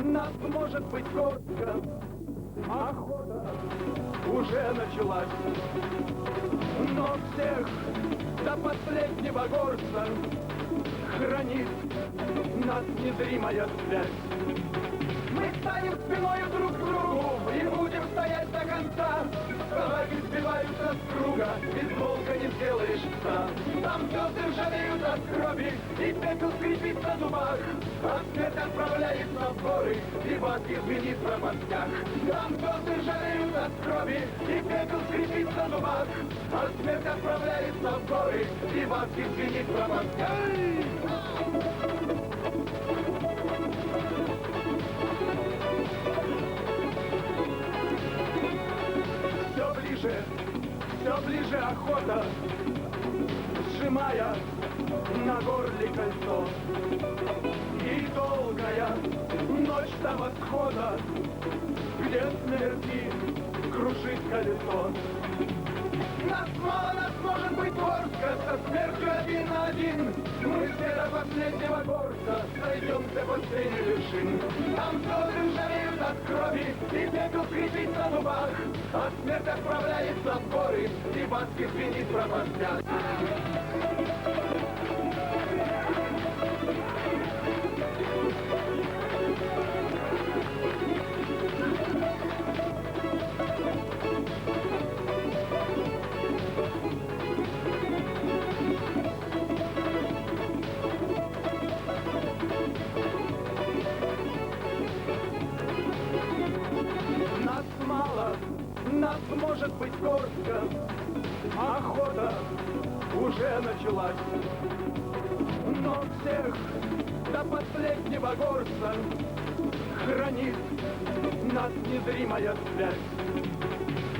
Нас может быть горстка, охота уже началась. Но всех до последнего горца хранит нас незримая связь. Мы станем спиной друг к другу и будем стоять до конца. Собаки сбиваются с круга, без волка не сделаешь пса. Там звезды ржавеют от крови, и пепел скрипит на зубах. А смерть отправляется в горы, и вас извинит в пропастях. Там звезды ржавеют от крови, и пепел скрипит на зубах. А смерть отправляется в горы, и вас извинит в пропастях. Все ближе охота, сжимая на горле кольцо. И долгая ночь до восхода, где смерти кружит колесо. Нас мало, нас может быть горстка, со смертью один на один. Мы все до последнего горца сойдемся последних вершин. Там звезды ржавеют от крови, и пепел скрипит на зубах. А смерть отправляется в горы, и вас извинит в пропастях. Нас мало, нас может быть горстка, охота уже началась. Но всех до последнего горца хранит нас незримая связь.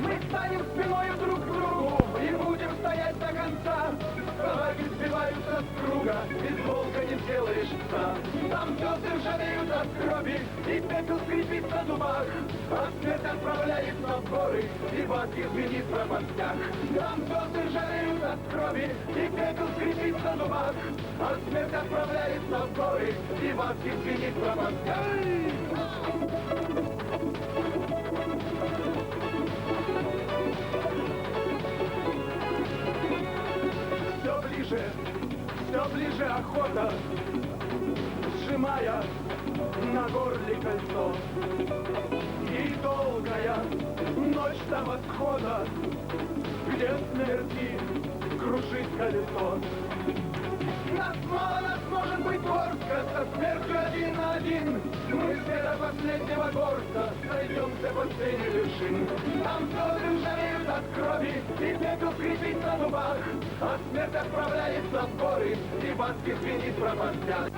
Мы станем спиной друг к другу и будем стоять до конца. Собаки сбиваются с круга, без волка не сделаешь пса. Там звезды ржавеют от крови, и пепел скрипит на зубах. А смерть отправляется в горы, и вас извинит в пропастях. Там звезды ржавеют от крови, и пепел скрипит на зубах. А смерть отправляется в горы, и вас извинит в пропастях. Все ближе охота, сжимая на горле кольцо. И долгая ночь до восхода, где смерти кружит колесо. Нас мало, нас может быть горстка, со смертью один на один. Мы все до последнего горца сойдемся последних вершин. Там звезды ржавеют от крови, и пепел скрипит на зубах. А смерть отправляется в горы, и вас извинит в пропастях.